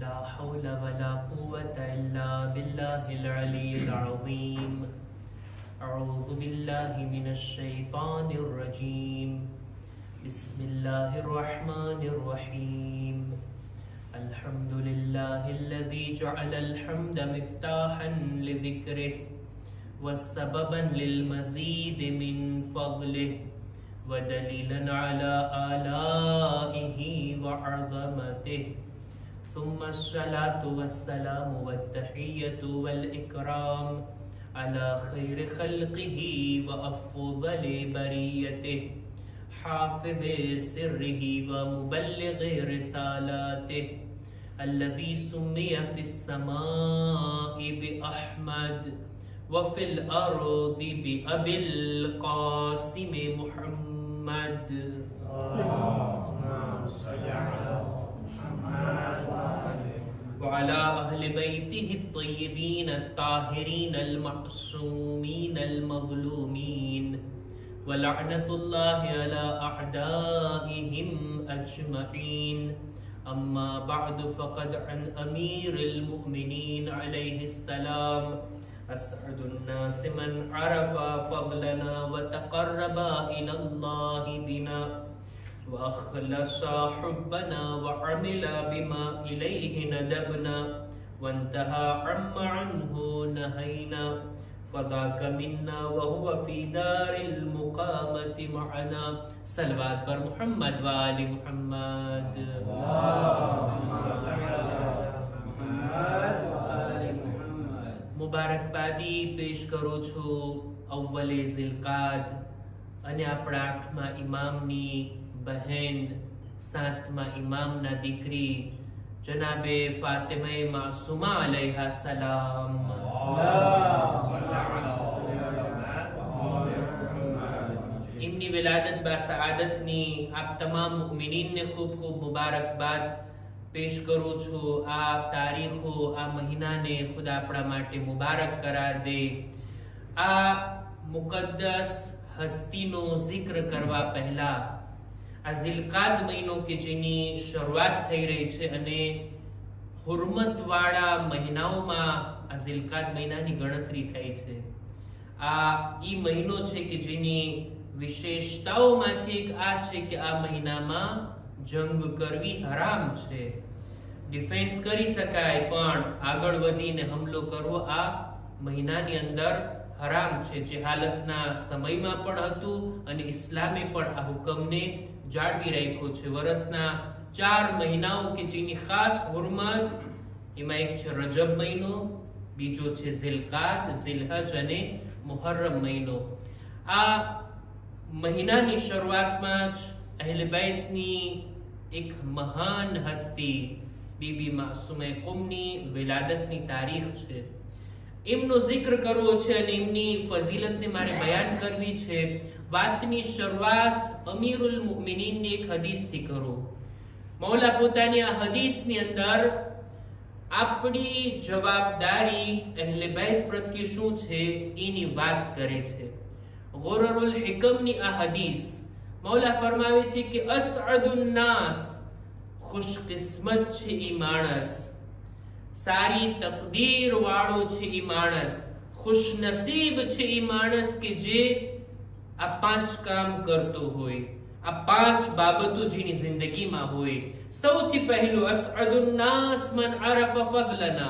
لا حول ولا قوة إلا بالله العلي العظيم. أعوذ بالله من الشيطان الرجيم. بسم الله الرحمن الرحيم. الحمد لله الذي جعل الحمد مفتاحا لذكره وسببا للمزيد من فضله ودليلا على آلائه وعظمته. ثم الصلاة والسلام والتحية والإكرام على خير خلقه وأفضل بريته حافظ سره ومبلغ رسالاته الذي سمي في السماء بأحمد وفي الأرض بأبي القاسم محمد. اللهم صل على محمد وعلى أهل بيته الطيبين الطاهرين المعصومين المظلومين ولعنة الله على أعدائهم أجمعين. أما بعد فقد عن أمير المؤمنين عليه السلام أسعد الناس من عرف فضلنا وتقرب إلى الله بنا وأخلص حبنا وعمل بما إليه ندبنا وانتهى عما عنه نهينا فذاك منا وهو في دار المقامة معنا. صلوات بر محمد وآل محمد. اللهم صل على محمد وآل محمد. મુબારકબાદી પેશ કરું છું અવ્વલે ઝિલકાદ અને આપણા 8મા ઇમામની બહેન 7મા ઇમામના દીકરી જનાબે ફાતિમા માસુમા અલૈહા સલામ. એમની વિલાદત બા સઆદતની આપ તમામ મુમિનીનને ખૂબ ખૂબ મુબારકબાદ પેશ કરું છું. આ તારીખો આ મહિનાને ખુદા આપણા માટે મુબારક કરાર દે. આ મુકદ્દસ હસ્તીનો જિક્ર કરવા પહેલા આ ઝિલકાદ મહિનો કે જેની શરૂઆત થઈ રહી છે અને હુરમતવાળા મહિનાઓમાં આ ઝિલકાદ મહિનાની ગણતરી થઈ છે. આ ઈ મહિનો છે કે જેની વિશેષતાઓમાંથી એક આ છે કે આ મહિનામાં જંગ કરવી હરામ છે. ડિફેન્સ કરી શકાય પણ આગળ વધીને હુમલો કરવો આ મહિનાની અંદર હરામ છે. જે હાલતના સમયમાં પણ હતું અને ઇસ્લામે પણ આ હુકમને જાળવી રાખ્યો છે. વર્ષના 4 મહિનાઓ કે જેની ખાસ હુરમત, એમાં એક છે રજબ મહિનો, બીજો છે ઝિલકાદ, ઝિલહજ અને મુહર્રમ મહિનો. આ મહિનાની શરૂઆતમાં જ અહેલ બૈતની એક મહાન હસ્તી બીબી માસુમા કુમની વિલાદતની તારીખ છે. એમનો જિક્ર કરવો છે અને એમની ફઝીલતને મારે બયાન કરવી છે. વાતની શરૂઆત અમીરુલ મુમિનીનની એક હદીસથી કરો. મૌલા પોતાની આ હદીસની અંદર આપણી જવાબદારી અહેલ બૈત પ્રત્યે શું છે એની વાત કરે છે. ગુરરુલ હિકમની આ હદીસ મૌલા ફરમાવે છે કે અસઅદુન નાસ, ખુશકિસ્મત છે ઈ માણસ, સારી તકદીર વાળો છે ઈ માણસ, ખુશનસીબ છે ઈ માણસ કે જે આ 5 કામ કરતો હોય, આ 5 બાબતો જેની જિંદગીમાં હોય. સૌથી પહેલું અસઅદુન નાસ મન અરફ ફضلنا.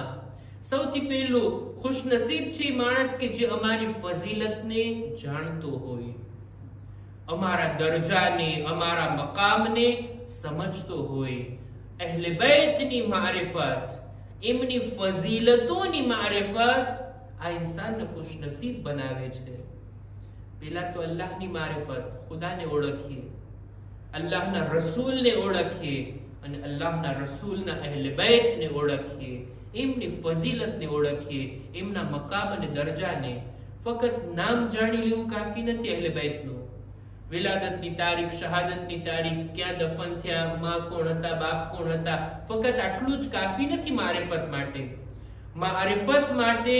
સૌથી પહેલું ખુશનસીબ છે ઈ માણસ કે જે અમારી ફઝીલતને જાણતો હોય, અમારા દરજાને અમારા મકામને સમજતો હોય. અહેલે બૈતની મારિફત, એમની ફઝીલતોની મારિફત આ ઇન્સાનને ખુશનસીબ બનાવે છે. પહેલા તો અલ્લાહની મારિફત, ખુદાને ઓળખીએ, અલ્લાહના રસૂલને ઓળખીએ અને અલ્લાહના રસૂલના અહેલે બૈતને ઓળખીએ, એમની ફઝીલતને ઓળખીએ, એમના મકામ અને દરજાને. ફક્ત નામ જાણી લેવું કાફી નથી. અહેલે બૈતનું વિલાદતની તારીખ, શહાદતની તારીખ, ક્યાં દફન થયા, માં કોણ હતા, બાપ કોણ હતા, ફક્ત આટલું જ કાફી નથી મારિફત માટે. મારિફત માટે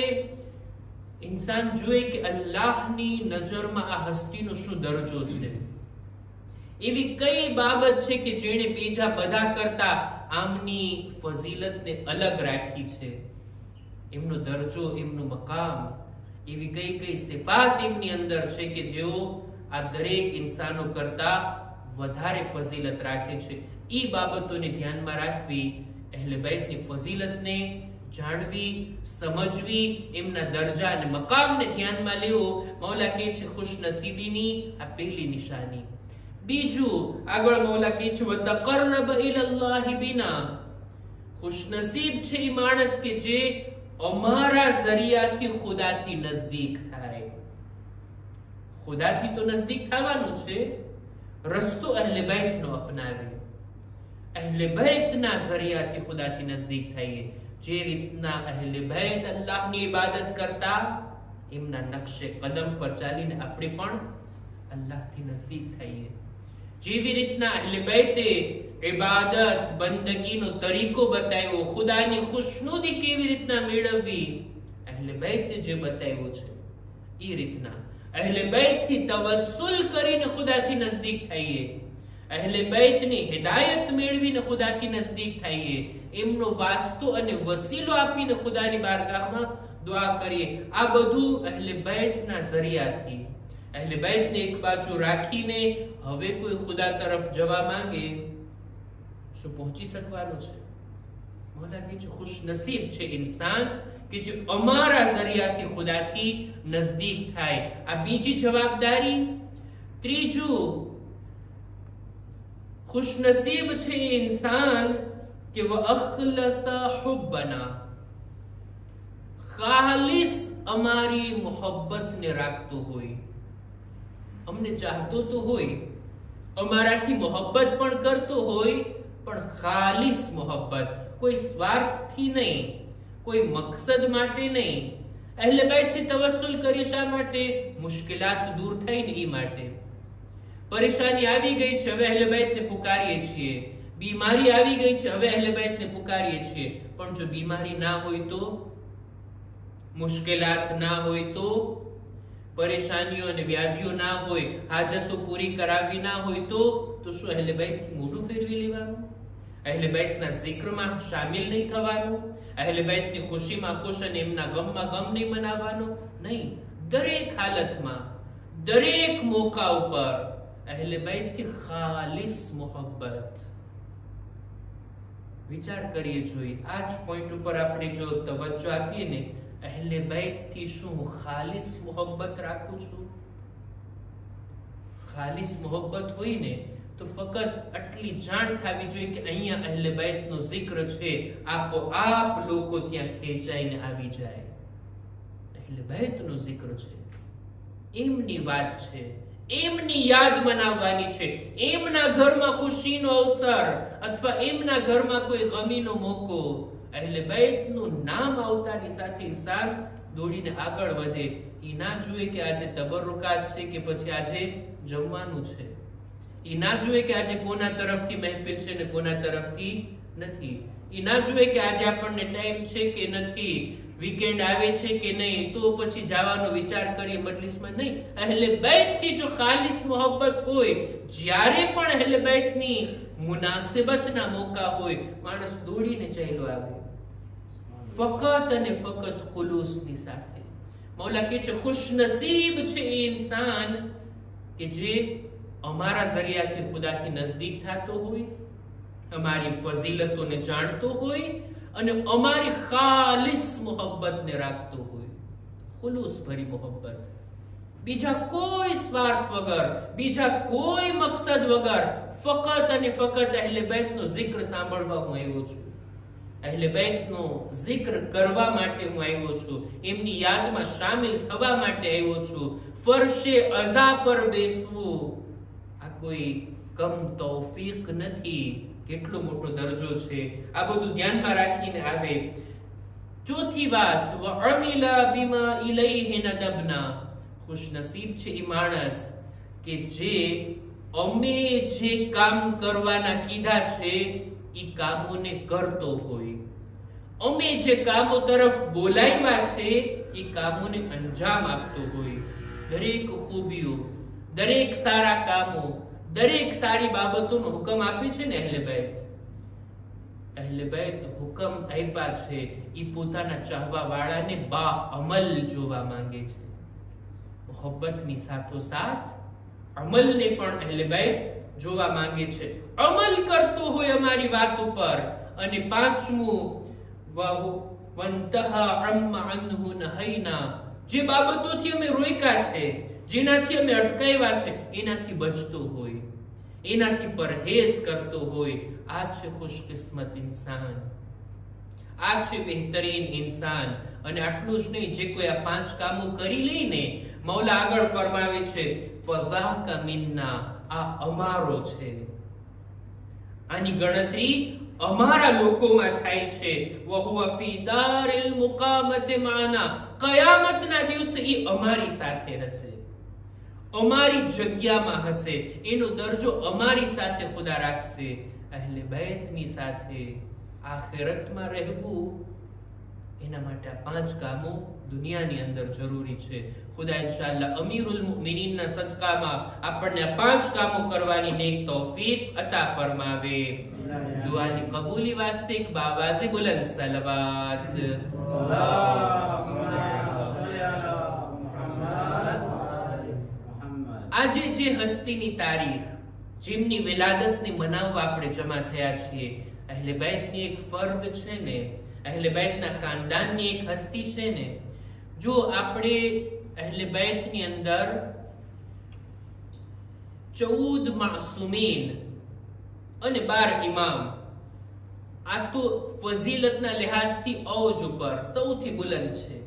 ઇન્સાન જોએ કે અલ્લાહની નજરમાં આ હસ્તીનો શું દરજ્જો છે. એવી કઈ બાબત છે કે જેણે બીજા બધા કરતા આમની ફઝીલતને અલગ રાખી છે, એમનો દરજ્જો, એમનું મકામ, એવી કઈ કઈ સિફાત એમની અંદર છે કે જેઓ આ દરેક ઇન્સાનો કરતા વધારે ફઝીલત રાખે છે. ઈ બાબતોને ધ્યાનમાં રાખવી, અહેલે બેતની ફઝીલતને જાણવી, સમજવી, એમના દરજા અને મકામને ધ્યાનમાં લેવું, મૌલા કહે છે ખુશનસીબીની આ પહેલી નિશાની. બીજું આગળ મૌલા કહે છે વતકર્રબ ઇલલ્લાહી બિના, ખુશનસીબ છે એ માણસ કે જે અમારા ઝરિયાથી ખુદાથી નજદીક થાય. ખુદાથી તો નજદીક થવાનું છે, રસ્તો અહેલે બેતનો અપનાવે, અહેલે બેતના ઝરિયાથી ખુદાથી નજદીક થઈએ. જે રીતના અહેલે બેત અલ્લાહની ઇબાદત કરતા, એમના નકશે કદમ પર ચાલીને આપણે પણ અલ્લાહથી નજદીક થઈએ. જેવી રીતના અહેલે બેતે ઇબાદત બંદગીનો તરીકો બતાવ્યો, ખુદાની ખુશનુદી કેવી રીતના મેળવવી, અહેલે બેતે જે બતાવ્યો છે એ રીતના અહેલે બેતથી તવસ્સુલ કરીને ખુદાથી નજદીક થઈએ, અહેલે બેતની હિદાયત મેળવીને ખુદાથી નજદીક થઈએ, એમનો વાસ્તો અને વસીલો આપીને ખુદાની બારગાહમાં દુઆ કરીએ. આ બધું અહેલે બેતના ઝરિયાથી, અહેલે બેતને એક બાજુ રાખીને હવે કોઈ ખુદા તરફ જવા માંગે, શું પહોંચી શકવાનું છે? મૌલા કહે છે ખુશનસીબ છે ઇન્સાન કે જે અમારા ઝરિયાથી ખુદાથી નજદીક થાય. આ બીજી જવાબદારી. ત્રીજું, ખુશનસીબ છે ઇન્સાન કે વ અખલસ હુબ્બના, ખાલિસ અમારી મોહબ્બતને રાખતો હોય, અમને ચાહતો તો હોય, અમારાથી મોહબ્બત પણ કરતો હોય, પણ ખાલિસ મોહબ્બત, કોઈ સ્વાર્થથી નહીં, કોઈ મકસદ માટે નહીં. અહેલે બેતથી તવસ્સુલ કરીએ શા માટે? મુશ્કેલાત દૂર થાય ને એ માટે. પરેશાની આવી ગઈ છે, હવે અહેલે બેતને પુકારીએ છીએ. બીમારી આવી ગઈ છે, હવે અહેલે બેતને પુકારીએ છીએ. પણ જો બીમારી ના હોય તો, મુશ્કેલાત ના હોય તો, પરેશાનીઓ અને વ્યાધિઓ ના હોય, હાજતો પૂરી કરાવવી ના હોય તો શું અહેલે બેતથી મોઢું ફેરવી લેવાનું? અહેલે બેતના zikરમાં શામિલ નહીં થવાનું? અહેલે બેતની ખુશીમાં ખુશ અને એમના ગમમાં ગમ નહીં મનાવવાનું? નહીં. દરેક હાલતમાં, દરેક મોકા ઉપર અહેલે બેતથી ખાલિસ મોહબ્બત. વિચાર કરીએ જોઈએ, આ જ પોઈન્ટ ઉપર આપણે જો તવજ્જો આપીએ ને, અહેલે બેતથી શું હું ખાલિસ મોહબ્બત રાખું છું? ખાલિસ મોહબ્બત હોય ને તો ફક્ત આટલી જાણ થવી જોઈએ કે અહીંયા અહેલે બેતનો zikr છે, આપોઆપ લોકો ત્યાં ખેંચાઈને આવી જાય. અહેલે બેતનો zikr છે, એમની વાત છે, એમની યાદ મનાવવાની છે. એમના ઘરમાં ખુશીનો અવસર અથવા એમના ઘરમાં કોઈ ગમીનો મોકો, અહેલે બેતનું નામ આવતાની સાથે ઇન્સાન દોડીને આગળ વધે. એ ના જોઈએ કે આજે તબરુકાત છે કે પછી આજે જમવાનું છે. એ ના જોઈએ કે આજે કોના તરફથી મહેફિલ છે ને કોના તરફથી નથી. એ ના જોઈએ કે આજે આપણને ટાઈમ છે કે નથી, વીકેન્ડ આવે છે કે નહીં, તો પછી જવાનો વિચાર કરીએ મજલિસમાં. નહીં. અહેલે બેતથી જો ખાલિસ મોહબ્બત હોય, જ્યારે પણ અહેલે બેતની મુનાસિબતના મોકા હોય, માણસ દોડીને ચાલ્યો આવે, ફકત અને ફકત ખુલૂસની સાથે. મૌલા કહે છે ખુશનસીબ છે એ ઇન્સાન કે જે અમારા ઝરિયાથી ખુદાથી નજદીક થતો હોય, અમારી ફઝીલતોને જાણતો હોય અને અમારી ખાલિસ મોહબ્બતને રાખતો હોય. ખુલૂસ ભરી મોહબ્બત, બીજા કોઈ સ્વાર્થ વગર, બીજા કોઈ મકસદ વગર, ફકત અને ફકત અહેલે બેતનો zikr સાંભળવા હું આવ્યો છું, અહેલે બેતનો zikr કરવા માટે હું આવ્યો છું, એમની યાદમાં શામિલ થવા માટે આવ્યો છું. ફરશે અઝા પર બેસવું આ કોઈ કમ તૌફીક નથી, કેટલો મોટો દરજ્જો છે. આ બધું ધ્યાનમાં રાખીને આવે. ચોથી વાત, વઅમિલા બિમા ઇલૈહિ નદબના, ખુશનસીબ છે એ માણસ કે જે અમે જે કામ કરવાના કીધા છે એ કામોને કરતો હોય, અમે જે કામો તરફ બોલાવ્યા છે એ કામોને અંજામ આપતો હોય. દરેક ખૂબીઓ, દરેક સારા કામો, દરેક સારી બાબતોનો હુકમ આપે છે ને અહેલે બેત. અહેલે બેત હુકમ આપ્યા છે ઈ પોતાના ચાહવા વાળાને બા અમલ જોવા માંગે છે. મોહબ્બતની સાથોસાથ અમલને પણ અહેલે બેત જોવા માંગે છે. અમલ કરતો હોય અમારી વાત ઉપર. અને પાંચમું વંતહા અમ્મા અન્હુ નહૈના, જે બાબતોથી અમે રોક્યા છે, જેનાથી અમે અટકાવ્યા છે, એનાથી બચતો હોય, એનાથી પરહેઝ કરતો હોય. આ છે ખુશકિસ્મત ઇન્સાન, આ છે બહેતરીન ઇન્સાન. અને આટલું જ નહીં, જે કોઈ આ પાંચ કામો કરી લઈને મૌલા આગળ ફરમાવે છે ફઝાકા મિન્ના, આ અમારો છે, આની ગણતરી અમારા લોકોમાં થાય છે. વહુવા ફી દારિલ મુકામતે માના, કયામતના દિવસે ઈ અમારી સાથે હશે, અમારી જગ્યામાં હશે, એનો દરજ્જો અમારી સાથે ખુદા રાખશે. અહેલે બેતની સાથે આખિરતમાં રહેવું, એના માટે આ પાંચ કામો દુનિયાની અંદર જરૂરી છે. ખુદા ઇન્શાઅલ્લાહ અમીરુલ મુમિનીનના સદકામાં આપણને આ પાંચ કામો કરવાની નેક તૌફીક અતા ફરમાવે. દુઆની કબૂલી વાસ્તે એક બાવાઝે બુલંદ સલવાત. આજે જે હસ્તીની તારીખ, જેમની વિલાદતને મનાવવા આપણે જમા થયા છીએ, અહેલે બેતની એક ફર્દ છે ને, અહેલે બેતના ખાનદાનની એક હસ્તી છે ને. જો આપણે અહેલે બેતની અંદર 14 માસૂમીન અને 12 ઇમામ, આ તો ફઝીલતના લિહાઝથી ઔજ ઉપર સૌથી બુલંદ છે.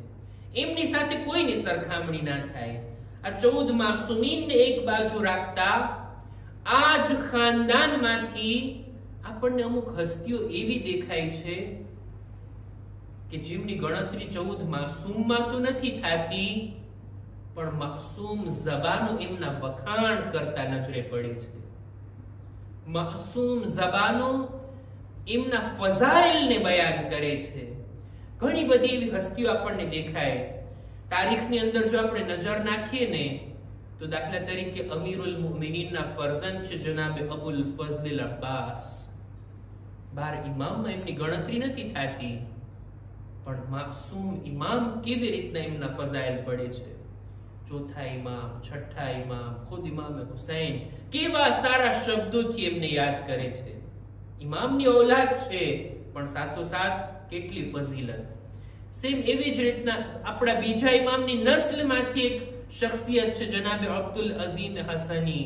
એમની સાથે કોઈની સરખામણી ના થાય. આ 14 માસૂમીનને એક બાજુ રાખતા આ જ ખાનદાનમાંથી આપણને અમુક હસ્તીઓ એવી દેખાય છે કે જેમની ગણતરી 14 માસૂમમાં તો નથી થતી, પણ માસૂમ ઝબાનો એમના વખાણ કરતા નજરે પડે છે. માસૂમ ઝબાનો એમના ફઝાઇલને બયાન કરે છે. ઘણી બધી એવી હસ્તીઓ આપણને દેખાય. તારીખની અંદર જો આપણે નજર નાખીએ ને, તો દાખલા તરીકે અમીરુલ મુમિનીનના ફરઝંદ છે જનાબે અબુલ ફઝલ અબ્બાસ. 12 ઇમામમાં એમની ગણતરી નથી થતી, પણ માસૂમ ઇમામ કેવી રીતના એમના ફઝાઇલ પડે છે. ચોથા ઇમામ, છઠ્ઠા ઇમામ, ખુદ ઇમામ હુસૈન કેવા સારા શબ્દોથી એમને યાદ કરે છે. ઇમામની ઔલાદ છે, પણ સાથોસાથ કેટલી ફઝીલત. સેમ એવી જ રીતના આપણા બીજા ઇમામની નસ્લમાંથી એક શખ્સિયત છે જનાબે અબ્દુલ અઝીમ હસની.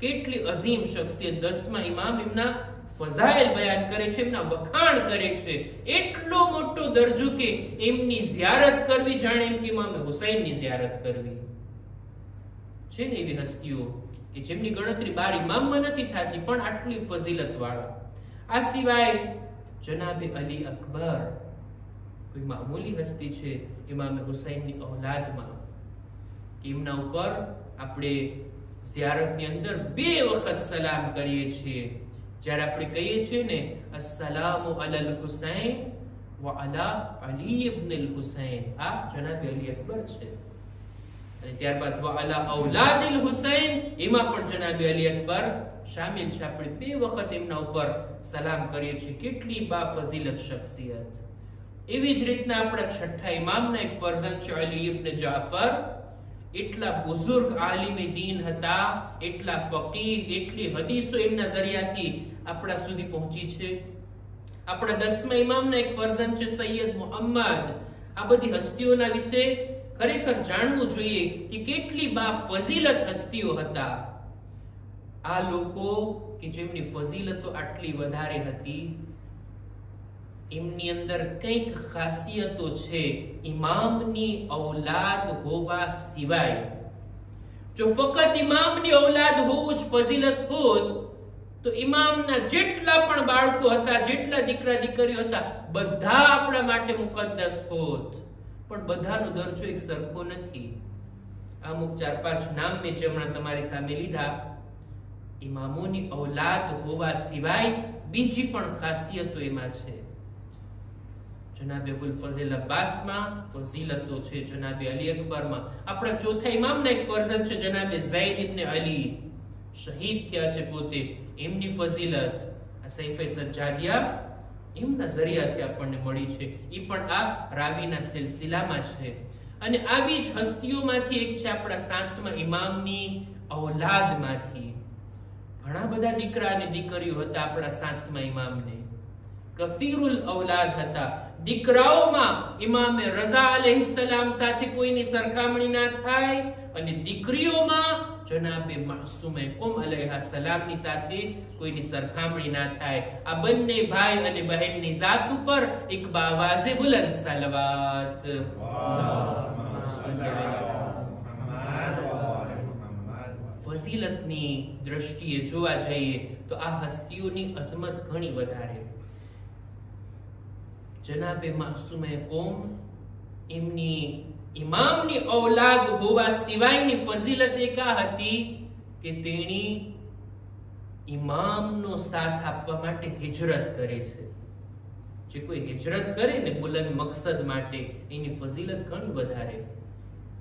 કેટલી અઝીમ શખ્સિયત. 10મા ઇમામ એમના ફઝાઇલ બયાન કરે છે, એમના વખાણ કરે છે. એટલો મોટો દરજ્જો કે એમની ઝિયારત કરવી જાણે એમ કે ઇમામ હુસૈનની ઝિયારત કરવી. છે ને એવી હસ્તીઓ કે જેમની ગણતરી 12 ઇમામમાં નથી થતી, પણ આટલી ફઝીલત વાળા. આ સિવાય જનાબે અલી અકબર કોઈ મામૂલી હસ્તી છે ઇમામ હુસૈનની ઔલાદમાં. એમના ઉપર આપણે ઝિયારતની અંદર 2 વખત સલામ કરીએ છીએ. જ્યારે આપણે કહીએ છીએ ને અસ્સલામુ અલલ હુસૈન વ અલા અલી ઇબ્ન અલ હુસૈન, આ જનાબે અલી અકબર છે. અને ત્યારબાદ વ અલા ઔલાદિલ હુસૈન, એમાં પણ જનાબે અલી અકબર શામિલ છે. આપણે 2 વખત એમના ઉપર સલામ કરીએ છીએ. કેટલી બા ફઝીલત શખ્સિયત. એવી જ રીતના આપણા છઠ્ઠા ઇમામના એક ફરઝંદ છે અલી ઇબ્ન જાફર. એટલા બુઝુર્ગ આલિમે દીન હતા, એટલા ફકીહ, એટલી હદીસો એમના ઝરિયાથી આપણા સુધી પહોંચી છે. આપણા 10મા ઇમામના એક ફરઝંદ છે સૈયદ મુહમ્મદ. આ બધી હસ્તીઓના વિશે ખરેખર જાણવું જોઈએ કે કેટલી બા ફઝીલત હસ્તીઓ હતા. આ લોકો કે જેમની ફઝીલતો આટલી વધારે હતી, એમની અંદર કંઈક ખાસિયતો છે ઇમામની ઔલાદ હોવા સિવાય. જો ફક્ત ઇમામની ઔલાદ હોવું જ ફઝીલત હોત, તો ઇમામના જેટલા પણ બાળકો હતા, જેટલા દીકરા દીકરીઓ હતા, બધા આપણા માટે મુકદ્દસ હોત. પણ બધાનો દરજ્જો એક સરખો નથી. અમુક 4-5 નામ મેં હમણાં તમારી સામે લીધા. ઇમામોની ઔલાદ હોવા સિવાય બીજી પણ ખાસિયતો એમાં છે. જનાબે અબુલ ફઝલ અબ્બાસમાં ફઝીલતો છે, જનાબે અલી અકબરમાં. આપણા ચોથા ઇમામના એક ફરઝંદ છે જનાબે ઝૈદ ઇબ્ન અલી. શહીદ થયા છે પોતે, એમની ફઝીલત આ સૈફે સજ્જાદિયા એમના જરિયાથી આપણને મળી છે. એ પણ આ રાવીના સિલસિલામાં છે. અને આવી જ હસ્તીઓમાંથી એક છે આપણા સાતમા ઇમામની ઔલાદમાંથી. ઘણા બધા દીકરા અને દીકરીઓ હતા આપણા સાતમા ઇમામને. કસીરુલ ઔલાદ હતા. દીકરાઓમાં ઇમામે રઝા અલૈહિસ્સલામ સાથે કોઈની સરખામણી ના થાય, અને દીકરીઓમાં જનાબે માસૂમે કુમ અલૈહા સલામની સાથે કોઈની સરખામણી ના થાય. આ બંને ભાઈ અને બહેનની જાત ઉપર એક બાવાઝે બુલંદ સલવાત. ફઝીલતની દ્રષ્ટિએ જોવા જઈએ તો આ હસ્તીઓની અઝમત ઘણી વધારે. જનાબે માસૂમે કોમ એમની ઇમામની ઔલાદ હોવા સિવાયની ફઝીલત એક આ હતી કે તેણી ઇમામનો સાથ આપવા માટે હિજરત કરે છે. જે કોઈ હિજરત કરે ને બુલંદ મકસદ માટે, એની ફઝીલત ઘણી વધારે.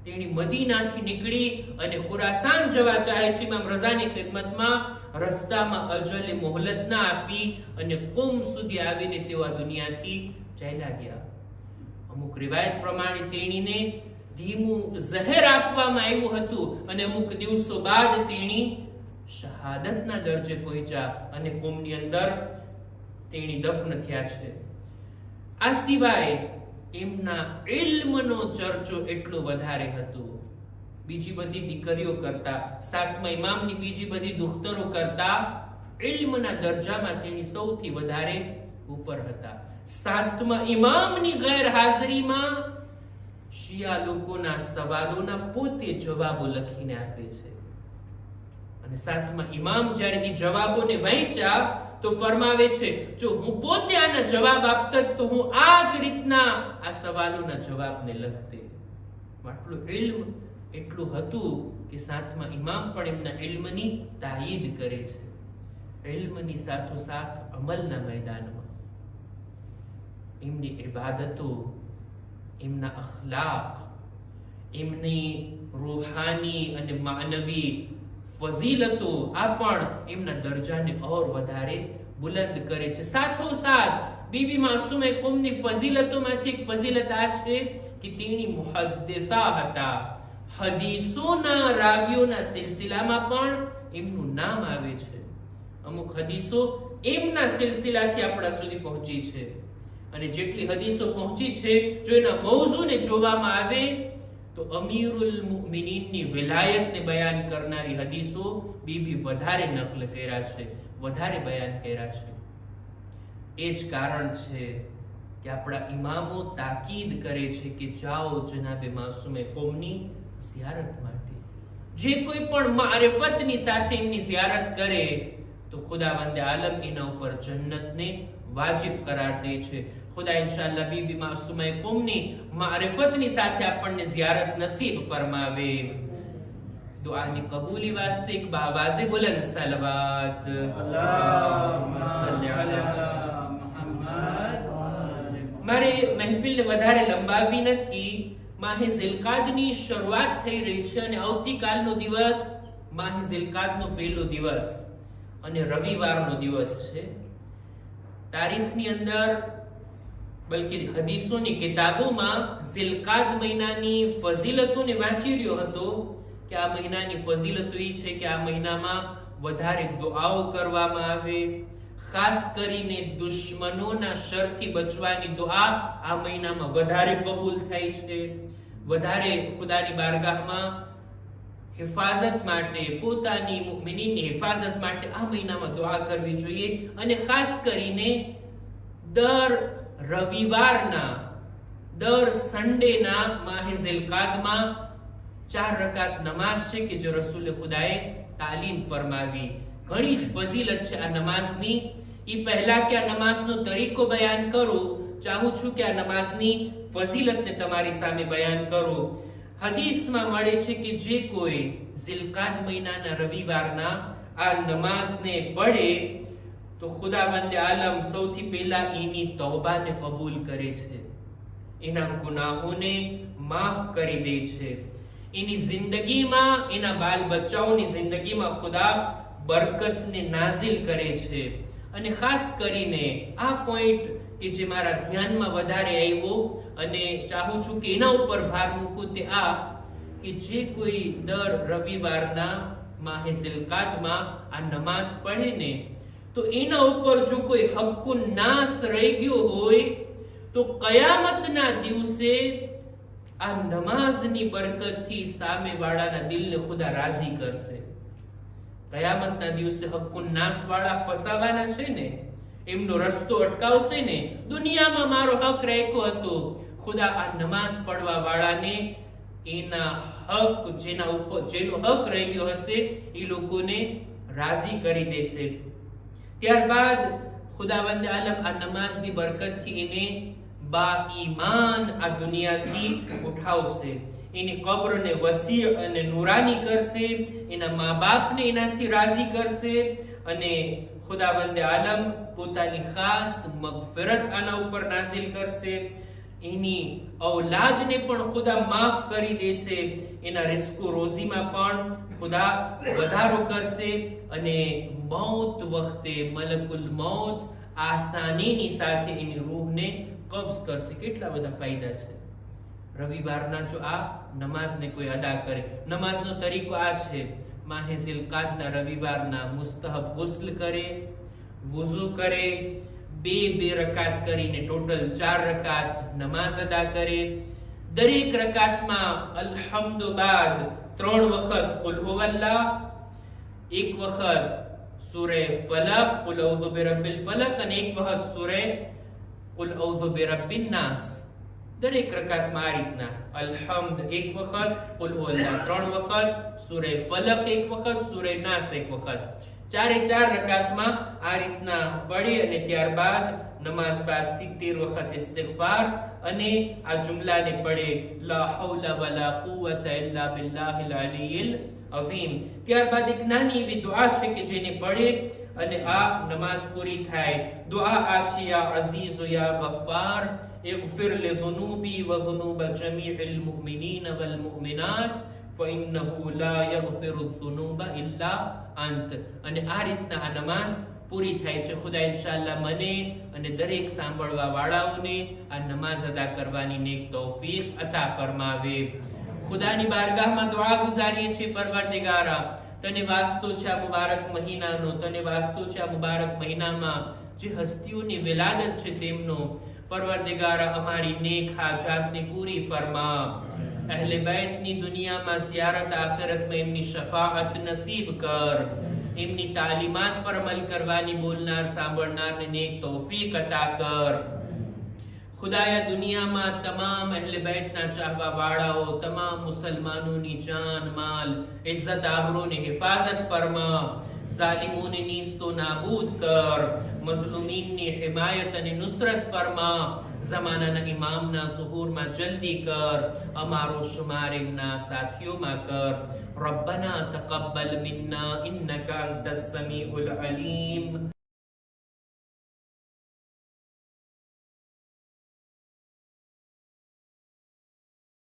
તેણી મદીનાથી નીકળી અને ખુરાસાન જવા ચાહે છે. ઇમામ રઝાની ખિદમતમાં રસ્તામાં અજલે મોહલત ના આપી અને કુમ સુધી આવીને તેઓ આ દુનિયાથી ચાલ્યા ગયા. અમુક રિવાયત પ્રમાણે તેણીને ધીમું ઝહેર આપવામાં આવ્યું હતું અને અમુક દિવસો બાદ તેણી શહાદતના દરજે પહોંચ્યા અને કુમની અંદર તેણી દફન થયા છે. આ સિવાય એમના ઇલ્મનો ચર્ચો એટલો વધારે હતો. બીજી બધી દીકરીઓ કરતા, સાતમા ઇમામની બીજી બધી દુખ્તરો કરતા ઇલ્મના દરજામાં તેણી સૌથી વધારે ઉપર હતા. સાતમા ઇમામની ગેરહાજરીમાં શિયા લોકોના સવાલોના પોતે જવાબો લખીને આપે છે. અને સાતમા ઇમામ જ્યારે એ જવાબોને વાંચ્યા તો ફરમાવે છે, જો હું પોતે આના જવાબ આપતો તો હું આ જ રીતના આ સવાલોના જવાબને લખતે. આટલું ઇલ્મ એટલું હતું કે સાતમા ઇમામ પણ એમના ઇલ્મની તાયીદ કરે છે. ઇલ્મની સાથોસાથ અમલના મેદાનમાં એમની ઇબાદતો, એમના અખલાક, એમની રૂહાની અને માનવી ફઝીલતો આ પણ એમના દરજાને ઓર વધારે બુલંદ કરે છે. સાથોસાથ બીબી માસૂમે કુમની ફઝીલતોમાંથી એક ફઝીલત આ છે કે તેણી મુહદ્દિસા હતા. હદીસોના રાવીઓના સિલસિલામાં પણ એમનું નામ આવે છે. અમુક હદીસો એમના સિલસિલાથી આપણા સુધી પહોંચી છે. અને જેટલી હદીસો પહોંચી છે, જો એના મૌઝૂને જોવામાં આવે તો અમીરુલ મુમિનીનની વિલાયતને બયાન કરનારી હદીસો બીબી વધારે નકલ કર્યા છે, વધારે બયાન કર્યા છે. એ જ કારણ છે કે આપણા ઇમામો તાકીદ કરે છે કે જાઓ જનાબે માસૂમે કોમની ઝિયારત માટે. જે કોઈ પણ મારિફતની સાથે એમની ઝિયારત કરે તો ખુદાવંદ આલમ એના ઉપર જન્નતને વાજિબ કરાર દે છે. ખુદા ઇન્શાઅલ્લાહ બીબી માસૂમા કુમની મારિફતની સાથે આપણને ઝિયારત નસીબ ફરમાવે. દુઆની કબૂલી વાસ્તે એક બાવાઝે બુલંદ સલવાત. અલ્લાહુમ્મા સલ્લી અલા મુહમ્મદ. મારે મહેફિલને વધારે લંબાવવી નથી. માહે ઝિલકાદની શરૂઆત થઈ રહી છે અને આવતીકાલનો દિવસ માહે ઝિલકાદનો પહેલો દિવસ અને રવિવારનો દિવસ છે. તારીખની અંદર બલકે હદીસોની કિતાબોમાં ઝિલકાદ મહિનાની ફઝીલતોને વાંચી રહ્યો હતો કે આ મહિનાની ફઝીલતો એ છે કે આ મહિનામાં વધારે દુઆઓ કરવામાં આવે. ખાસ કરીને દુશ્મનોના શરથી બચવાની દુઆ આ મહિનામાં વધારે કબૂલ થાય છે. વધારે ખુદાની બારગાહમાં હિફાજત માટે, પોતાની મુમિનીની હિફાજત માટે આ મહિનામાં દુઆ કરવી જોઈએ. અને ખાસ કરીને દર રવિવારના, દર સન્ડેના માહે ઝિલકાદમાં 4 રકાત નમાઝ છે કે જે રસૂલ ખુદાએ તાલીમ ફરમાવી. ઘણી જ ફઝીલત છે આ નમાઝની. એ પહેલા કે આ નમાઝનો તરીકો બયાન કરું, ચાહું છું કે આ નમાઝની ફઝીલતને તમારી સામે બયાન કરું. હદીસમાં મળે છે કે જે કોઈ ઝિલકાદ મહિનાના રવિવારના આ નમાઝને પઢે તો ખુદાવંદ આલમ સૌથી પહેલા એની તૌબાને કબૂલ કરે છે, એના ગુનાહોને માફ કરી દે છે. એની જિંદગીમાં, એના બાલ બચ્ચાઓની જિંદગીમાં ખુદા બરકતને નાઝિલ કરે છે. અને ખાસ કરીને આ પોઈન્ટ કે જે મારા ધ્યાનમાં વધારે આવ્યો અને ચાહું છું કે એના ઉપર ભાર મૂકું તે આ કે જે કોઈ દર રવિવારના માહે ઝિલકાદમાં આ નમાઝ પઢે ને તો એના ઉપર જો કોઈ હક્કુન નાસ રહી ગયો હોય તો કયામતના દિવસે આ નમાઝની બરકતથી સામેવાળાના દિલને ખુદા રાજી કરશે. કયામતના દિવસે હક્કુન નાસ વાળા ફસાવાના છે ને, એમનો રસ્તો અટકાવશે ને. દુનિયામાં મારો હક રાખ્યો હતો, ખુદા આ નમાઝ પડવા વાળાને એના હક જેનો હક રહી ગયો હશે એ લોકોને રાજી કરી દેશે. ત્યારબાદ ખુદાવંદ આલમ આ નમાઝની બરકતથી એને બા ઈમાન આ દુનિયાથી ઉઠાવશે. એની કબ્રને વસી અને નૂરાની કરશે, એના મા બાપને એનાથી રાજી કરશે અને ખુદાવંદ આલમ પોતાની ખાસ મગફિરત આના ઉપર નાઝિલ કરશે. એની ઔલાદને પણ ખુદા માફ કરી દેશે, એના રિસ્કો રોઝીમાં પણ ખુદા વધારો કરશે અને મૌત વખતે મલકુલ મૌત આસાનીની સાથે એની રૂહને કબ્ઝ કરશે. કેટલા બધા ફાયદા છે રવિવારના જો આ નમાઝને કોઈ અદા કરે. નમાઝનો તરીકો આ છે, માહે ઝિલકાદના રવિવારના મુસ્તહબ ગુસ્લ કરે, વુઝુ કરે, બે રકાત કરીને ટોટલ 4 રકાત નમાઝ અદા કરે. દરેક રકાતમાં અલ્હમ્દુ બાદ 3 વખત કુલ હુવલ્લાહ, 1 વખત સૂરે ફલક કુલ અઉઝુ બિરબ્બિલ ફલક અને 1 વખત સૂરે કુલ અઉઝુ બિરબ્બિન નાસ. દરેક રકાતમાં આ રીતના અલ્હમ્દ 1 વખત, કુલ હુવલ્લાહ 3 વખત, સૂરે ફલક 1 વખત, સૂરે નાસ 1 વખત. 4 રકાતમાં આ રીતના પડી અને ત્યારબાદ નમાઝ બાદ 70 વખત ઇસ્તિગફાર અને આ જુમલાને પડે લા હૌલા વલા કુવતા ઇલ્લા બિલ્લાહિલ અલીયિલ અઝીમ. ત્યારબાદ એક નાની એવી દુઆ છે કે જેને પડે અને આ નમાઝ પૂરી થાય. દુઆ આ છે, યા અઝીઝ યા ગફાર اغفر لذنوبي وذنوب جميع المؤمنين والمؤمنات فإنه لا يغفر الذنوب إلا أنت. અને આ રીતના આ નમાઝ પૂરી થાય છે. ખુદા ઇન્શાઅલ્લાહ મને અને દરેક સાંભળવા વાળાઓને આ નમાઝ અદા કરવાની નેક તૌફીક અતા ફરમાવે. ખુદાની બારગાહમાં દુઆ ગુજારીએ છીએ, પરવરદિગારા તને વાસ્તો છે આ મુબારક મહિનાનો, તને વાસ્તો છે આ મુબારક મહિનામાં જે હસ્તીઓની વિલાદત છે તેમનો. પરવરદિગારા અમારી નેક હાજાતને પૂરી ફરમા. અહલે બેતની દુનિયામાં ઝિયારત, આખિરતમાં એમની શફાઅત નસીબ કર. એમની તાલીમાત પર અમલ કરવાની બોલનાર સાંભળનારને નેક તૌફીક અતા કર. ખુદાયા દુનિયામાં તમામ અહલે બેતના ચાહવા વાળાઓ, તમામ મુસલમાનોની જાન, માલ, ઇઝ્ઝત, આબરૂની હિફાજત ફરમા. ઝાલિમોને નીસ્તો નાબૂદ કર. મઝલુમીનની હિમાયત અને નુસરત ફરમા. ઝમાનાના ઇમામના ઝુહૂરમાં જલ્દી કર. અમારો શુમાર એમના સાથીઓમાં કર. ربنا تقبل منا إنك أنت السميع العليم